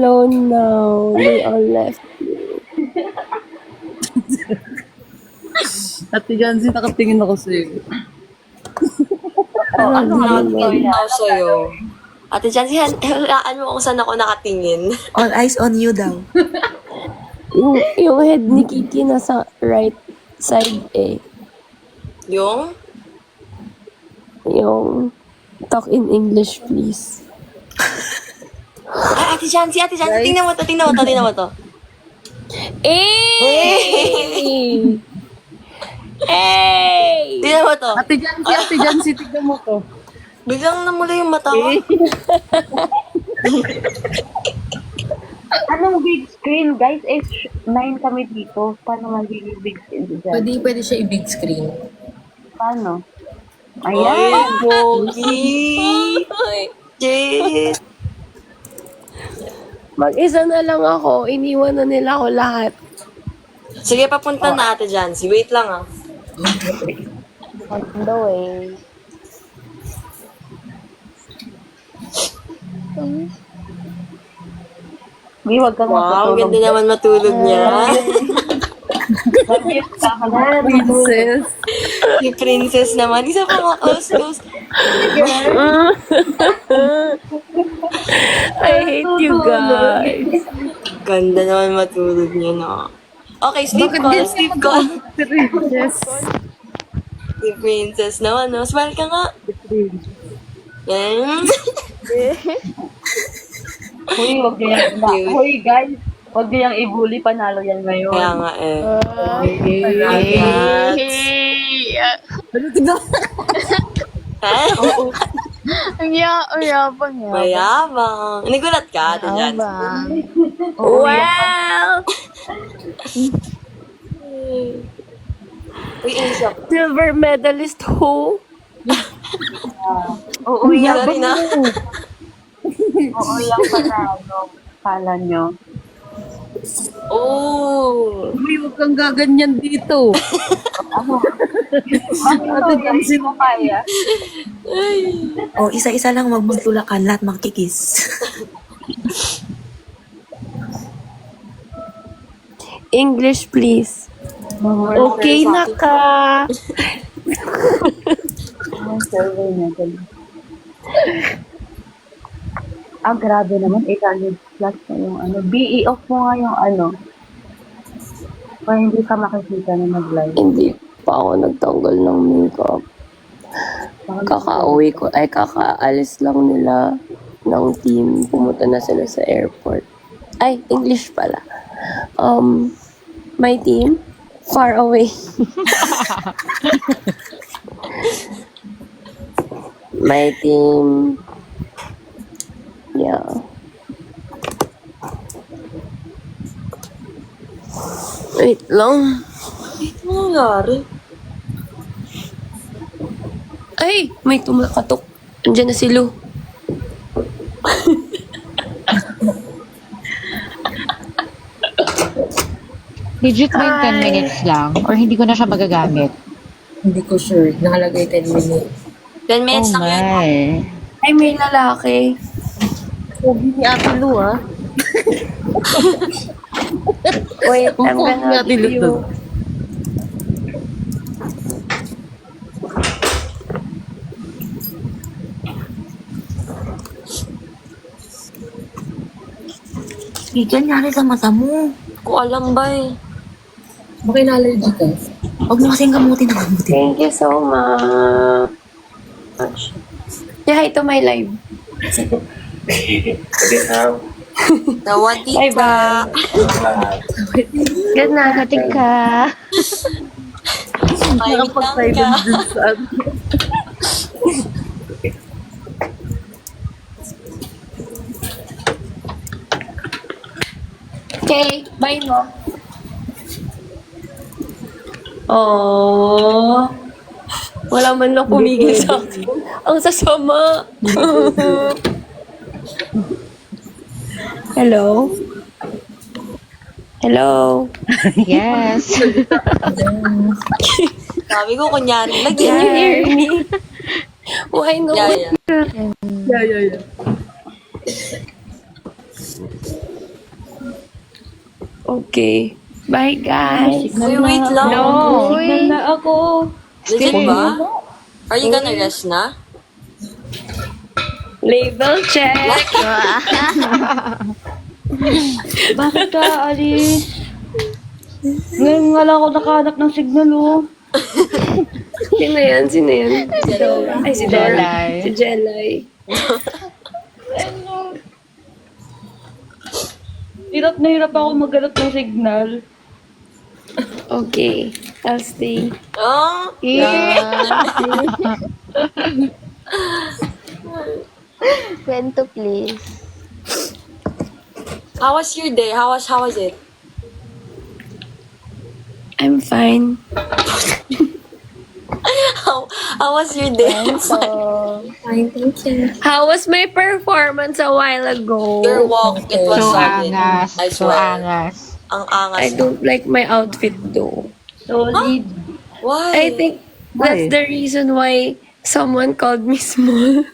alone now. They all left. Ate Jancy, nakatingin ako sa'yo. Ano nakatingin naman. ako sa'yo? Ate Jancy, hulaan mo kung saan ako nakatingin. All eyes on you daw. Yung head ni Kiki nasa right side eh. Yung? Yung talk in English, please. Ay, Ate Jancy, tingnan mo to. Hey! Hey! Tingnan mo to. Ate Jancy, tignan mo to. Biglang namula yung mata ko. Anong big screen? Guys, H9 kami dito. Paano magiging big screen dyan? Pwede siya i-big screen. Paano? Ay, Ayan. Pogi! Yes! Mag-isa na lang ako. Iniwan na nila ako lahat. Sige, papunta na Ate Jancy. Wait lang ah. On the way. May wag kang Wow, matutulog. ganda naman matulog niya. Princess. Si Princess naman. Isa pa nga, close. I hate you guys. Ganda naman matulog niya na. Okay, sleep ko. Princess. Si Princess naman, no? Smile ka nga. Yan. Hoy, wag niyo yan. Hoy, guys. Wag niyo yung i-bully. Panalo yan ngayon. Kaya nga eh. Ano tignan? Ha? Ang yapang niya. Mayabang. Nagulat ka, Ate Jan. Wow! Uy, inisip. Silver medalist who? Uuwi yan. Sorry na. Uuwi yan panalo. Kala nyo. Oh. Uy, huwag kang gaganyan dito. Ate Jancy mo kaya. O, isa-isa lang magmagtulakan, lahat makikis. English, please. Okay na ka. Ang survey niya. Grabe naman. 800 plus na yung ano. BE off mo nga yung ano. Para hindi ka makikita na mag-live. Hindi pa ako nagtanggal ng makeup. Kakauwi ko, kakaalis lang nila ng team. Pumunta na sila sa airport. Ay, English pala. My team, far away. My team, yeah. Wait lang. Ano nangyari? Ay, may tumakatok. Andiyan na si Lou. Legit ba yung 10 minutes lang? Or hindi ko na siya magagamit? Hindi ko sure. Nakalagay 10 minutes. 10 minutes lang yan. Ay, may lalaki. Pogi ni Ate Lu, ah. Wait, I'm Pogi ni gonna Ate give Lu you... to. Bigyan nangyari sa mata mo. Ko alam ba eh. Baka na-allergy ka. Huwag mo kasing gamutin na gamutin. Thank you so much. Say hi to my live. Tawadi Bye ka. Good night. Hatik ka. Nakapag-silent dun sa ano. Okay, bye no. Oh. Wala man lang pumigil sa akin. Ang sasama. Hello? Hello? Yes. Sabi ko, kunyari. Can you hear me? Why no? Yeah. Yeah. Okay. Bye, guys. Uy, wait lang. No. Signal na ako. Legit ba? Are you gonna rest na? Label check. Bakit ka, Alice? Ngayon nga lang ako nakahanap ng signal, oh. Sino yan? Sino yan? Ay, si Dora. Jelay. Si Jelay. Hirap na hirap ako maghanap ng signal. Okay. I'll stay. Oh, Kwento, please. how was your day? How was it? I'm fine. How was your day? Fine, thank you. How was my performance a while ago? Your walk, it was So solid. angas. I So swear. angas. Ang angas. I don't like my outfit though. Solid. Why? I think that's the reason why someone called me small.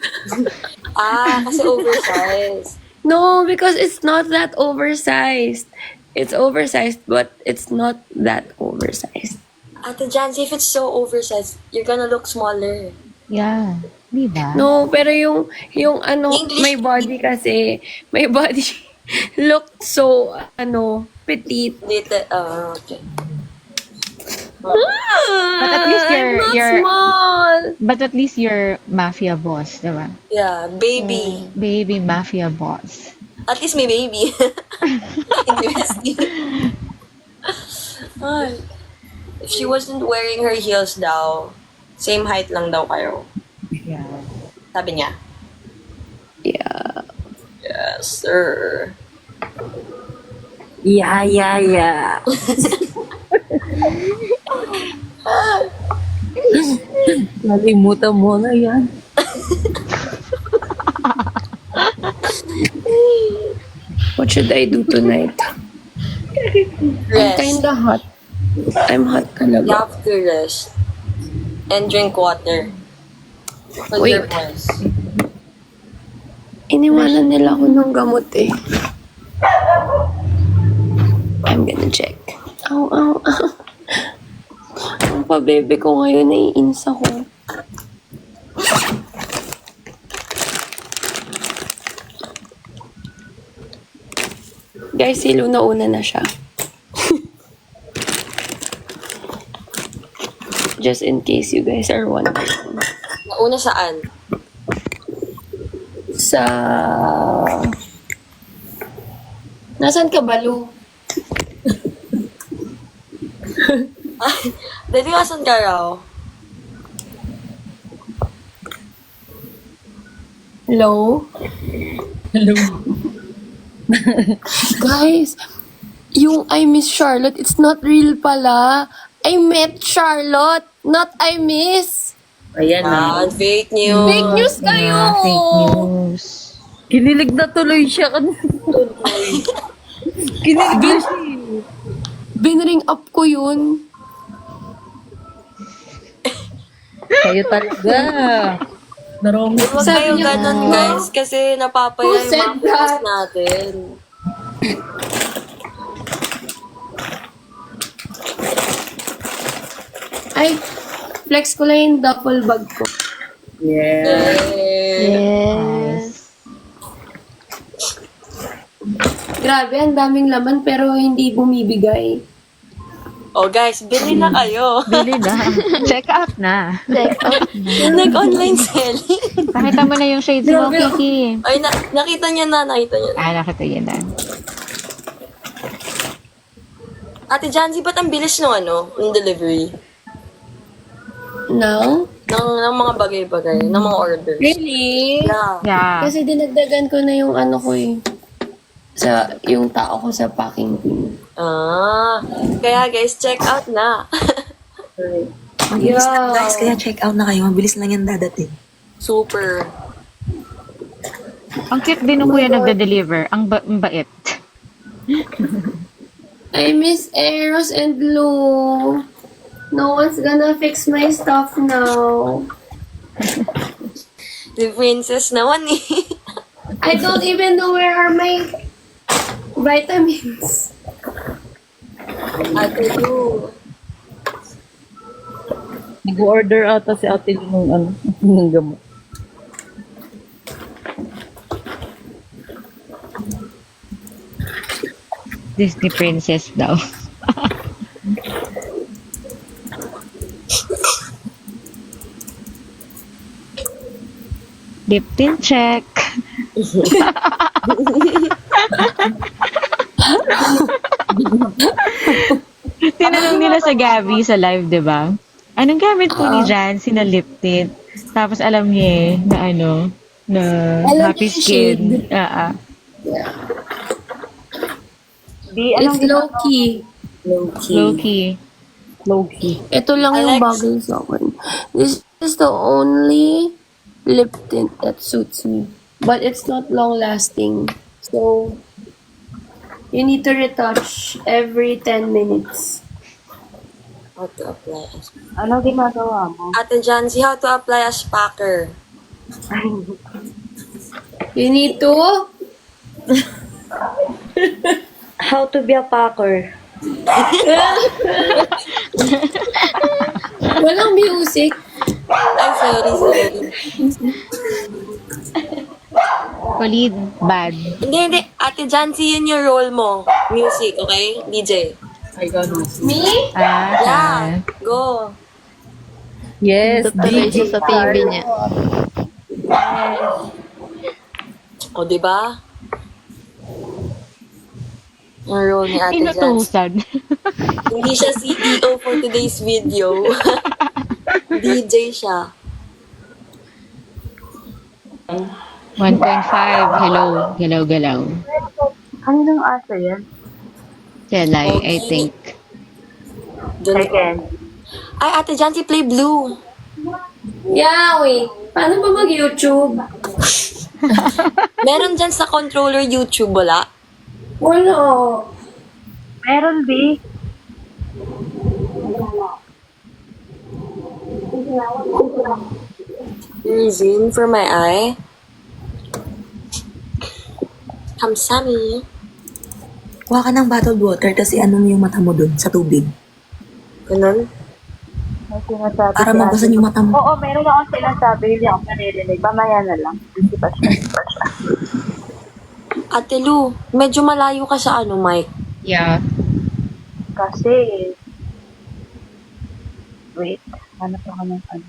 Kasi oversized. No, because it's not that oversized. It's oversized, but it's not that oversized. Ate Jancy, if it's so oversized, you're gonna look smaller. Yeah. Di ba? No, pero yung ano, English. my body looked so, petite. Little, okay. But at least I'm not you're small. but at least you're mafia boss, di ba? Yeah, baby. Baby mafia boss. At least may baby. Interesting. Ay. If she wasn't wearing her heels daw, same height lang daw kayo. Yeah. Sabi niya. Yeah. Yes, sir. Yeah. Nalimutan mo na yan. What should I do tonight? I'm Rest. kinda hot. I'm hot You talaga. have to rest. And drink water. For Wait. your voice. Iniwanan nila ako ng gamot eh. I'm gonna check. Ow, ow, ow. Ang pabebe ko ngayon, naiinis ako. Guys, silo na una na siya. Just in case you guys are wondering. Nauna saan? Sa... Nasaan ka, Balu? Dali ka saan ka raw? Hello? Hello. Guys, yung I miss Charlotte, it's not real pala. I met Charlotte, not I miss. Ayan na. Fake news. Fake news kayo! Yeah, fake news. Kinilig na tuloy siya. Kinilig na siya. Binring up ko yun. Kayo talaga. Narong. Huwag Sabi kayo niya, ganun, guys, kasi napapaya Who yung said mga fans that? natin. Ay, flex ko lang yung duffel bag ko. Yeah. Yes. Grabe, ang daming laman pero hindi bumibigay. Oh, guys, bili na kayo. Bili na. Check out na. Check out. Yung nag-online selling. Pakita mo na yung shades mo, Kiki. Ay, nakita niya na. Nakita yun na. Ate Jancy, ba't ang bilis ng ng delivery? Now? Ng mga bagay-bagay, ng mga orders. Really? Yeah. Yeah. Kasi dinagdagan ko na yung ano ko eh. Yung tao ko sa packing team. Kaya guys, check out na. Mabilis lang guys, kaya check out na kayo. Mabilis lang yan dadating. Super. Ang cute din ng kuya nagde-deliver. Ang bait. I miss Eros and Lou. No one's gonna fix my stuff now. The princess naman eh. I don't even know where are my Vitamins. Ate Lu. Nag-order ata si ate nung ano, ng gamot. Disney princess daw. Lip tint check. Tinanong nila sa Gabby sa live, di ba? Anong gamit po ni Jancy na lip tint? Tapos alam niya na ano, na Alam happy niya yung skin. Di, anong It's low-key. Low-key. Low-key. Ito lang yung Alex. bagay sa akin. This is the only lip tint that suits me. But it's not long-lasting. So, you need to retouch every 10 minutes. How to apply as... Anong ginagawa mo? Ate Jancy, how to apply as packer? You need to... How to be a packer. Walang music. Ay, sorry. Solid, bad. Hindi. Ate Jancy, yun yung role mo. Music, okay? DJ. Ay, gano'n. Me? Yeah. Go. Yes, Tutuloy siya sa TV niya. O, diba? Yung role ni Ate Jancy. Inutusan. Hindi siya CEO for today's video. DJ siya. 1.5. Hello. Galaw. Kaninong asa yan? Jelay, I think. Dun. Second. Ay, Ate Jancy, play blue. Yeah, wait. Paano ba mag-YouTube? Meron dyan sa controller YouTube, wala? Wala. Meron, B. Reason for my eye. Kamsami. Kuha ka ng bottled water, tapos ano mo yung mata mo dun sa tubig. Ganun. May sinasabi Para si mabasan ate. yung mata mo. Oo, meron akong sinasabi. Hindi ako naririnig. Mamaya na lang. Hindi pa siya. Ate Lu, medyo malayo ka sa ano, Mike. Yeah. Kasi... Wait. Hanap ako ng ano.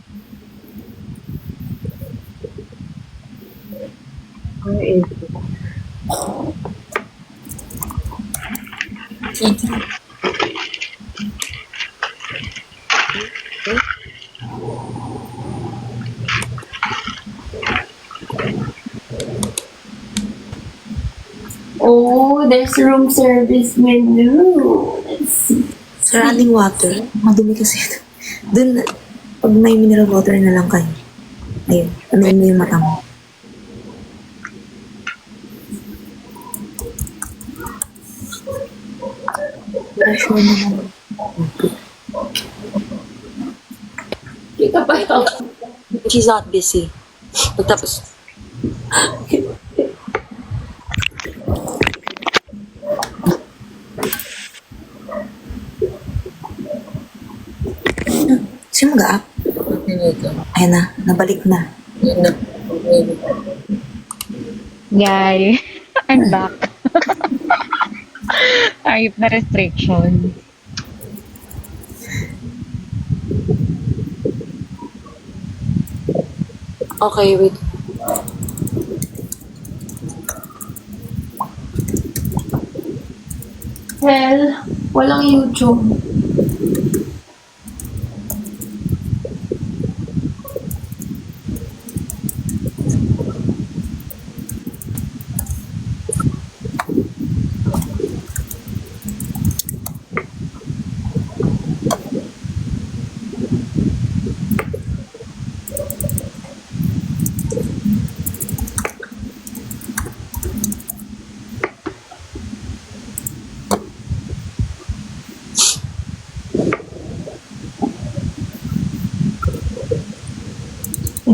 Where is it? Oh, there's room service menu. Let's see. Surrounding water. Madumi kasi ito. Dun, pag may mineral water na lang kayo. Ayun, ano mo yung mata mo. Sure naman. Kita pa yun. She's not busy. Pagtapos, Sino mag-up? Ayan na, nabalik na. Yay. I'm back. Ayop na restriction. okay, wait. Well, walang YouTube.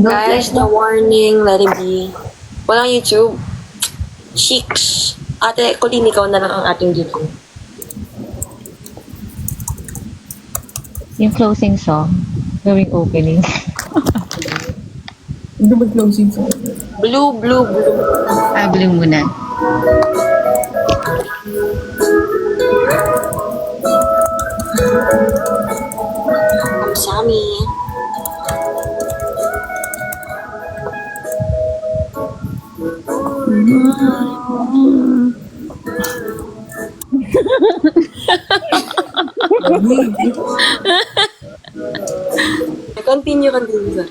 Guys, no warning, let it be. Walang YouTube. Chicks. Ate Colleen, ikaw na lang ang ating dito. Yung closing song, gawing opening. Ano ba closing sa Blue, blue, blue. Blue muna. Sammy. Continue, continue.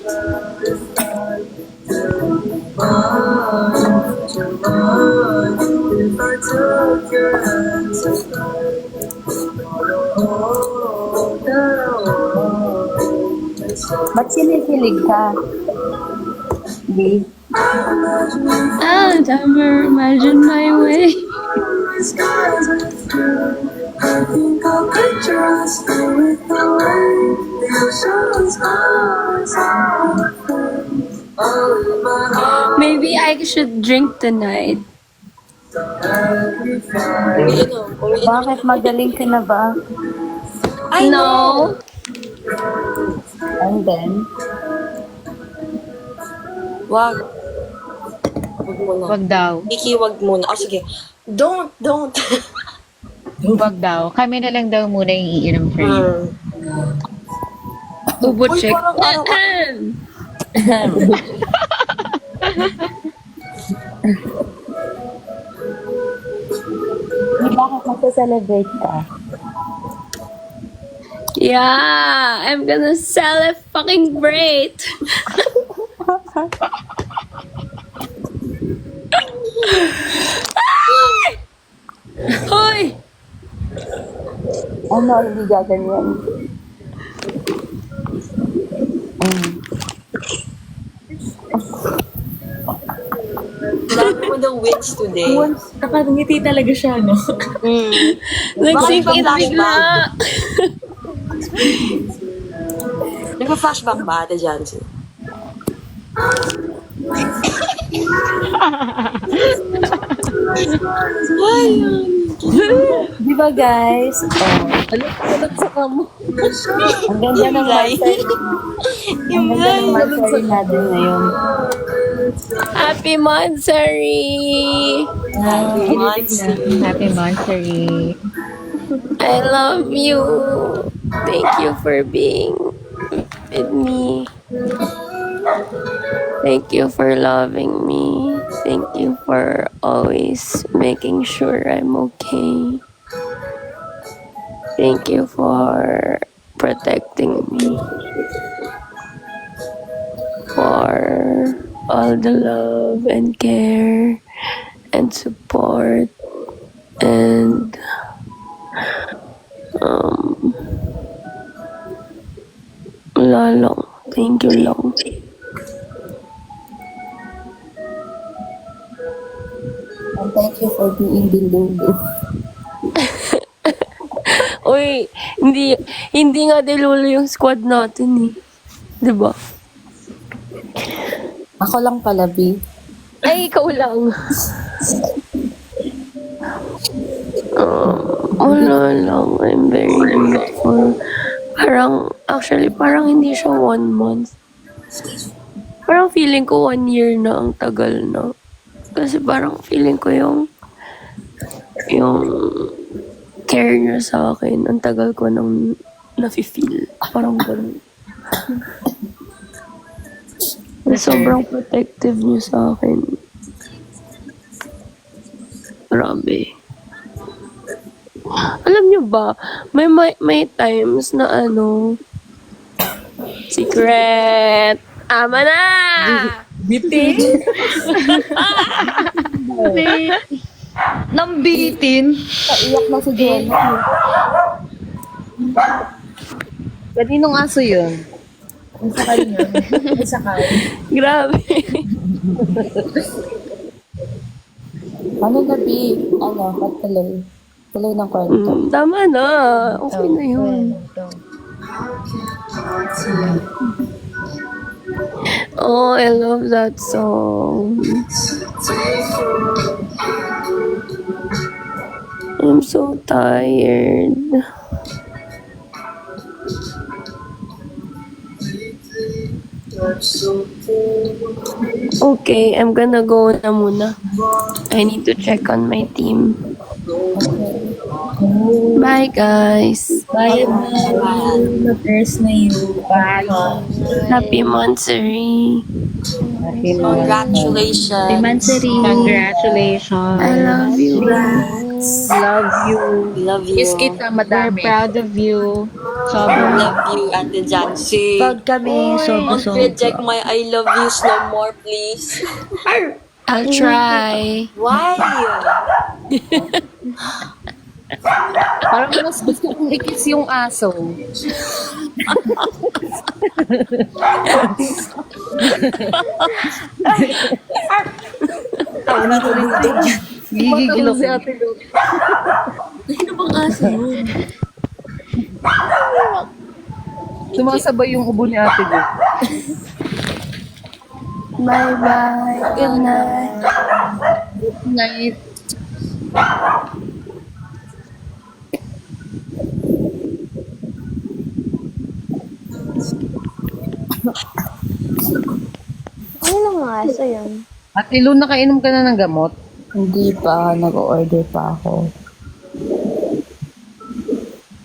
Ba't sinikilig ka? Di. I'll never imagine my way. Maybe I should drink tonight. Bakit magaling ka na ba? No. And then, Wag. Wag muna. Wag daw. Vicky, wag muna. Oh, sige. Don't. Wag daw. Kami na lang daw muna yung iinom for you. Tubo check. bakit magsa-celebrate ka? Yeah, I'm gonna sell a fucking braid. Hoy! Ano, hindi gaganyan. Dami mo ng wins today. Nakangiti talaga siya, no? Nag-sink in bigla. Nagpa-flashback ba, Ate Jancy? Di ba guys? Ano sa kamo? Ang ganda ng Marcel. Ang ganda ng Marcel natin ngayon. Happy Monthsary! Happy Monthsary. I love you. Thank you for being with me. Thank you for loving me. Thank you for always making sure I'm okay. Thank you for protecting me. For all the love and care and support and wala lang. Thank you lang. And thank you for being Dilulu. Uy, hindi nga Delulu yung squad natin eh. 'Di ba? Ako lang pala, B. Ay, ikaw lang. Wala lang. I'm very grateful. Parang hindi siya 1 month. Parang feeling ko 1 year na ang tagal na. Kasi parang feeling ko yung care niya sa akin, ang tagal ko nang nafe-feel. Parang ganun. Sobrang protective niya sa akin. Grabe. Alam niyo ba, may times na secret. Ama na! Bitin! Nambitin. Iyak na si Jenny. Kaninong aso yun? Ang sakal niya. Ang sakal. Grabe. Ano na, B? Ba't tuloy? Tuloy ng kwento. Tama na. Okay na yun. Oh, I love that song. I'm so tired. Okay, I'm gonna go na muna. I need to check on my team. Bye, guys. Bye, bye. Mag-rest na yun. Bye. Happy Monthsary. Congratulations. Congratulations. I love you. Love you. Love you. Kiss kita, We're madami. proud of you. Sobrang. Love you, Ate Jancy. Pag kami Reject sobra-sobra. my I love yous no more, please. I'll try. Why? Parang mas gusto kong i-kiss yung aso. Gigigil Si ako. Ate Lu. Ano bang aso yun? Sumasabay yung ubo ni Ate Lu. Bye-bye. Good night. Good night. Ano lang nga aso yun? Ate Lu, nakainom ka na ng gamot? Hindi pa, nag-order pa ako.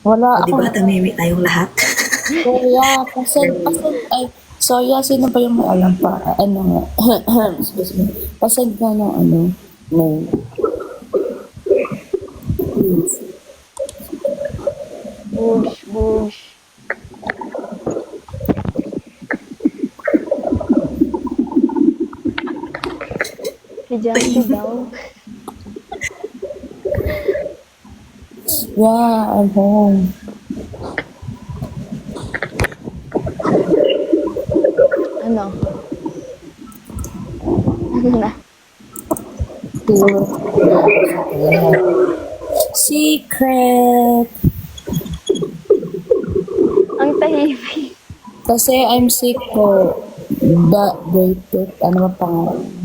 Wala Di ako. ba tamimi tayong lahat? Soya, Soya, sino ba yung may alam pa? Ano nga? Excuse me. Pasend nga ng ano, mail. Bush, bush. Kajaki daw. Yeah, I'm home. Ano? Ano na? Secret! Ang tahimik. Kasi I'm sick po. Wait, ano ba pangalan?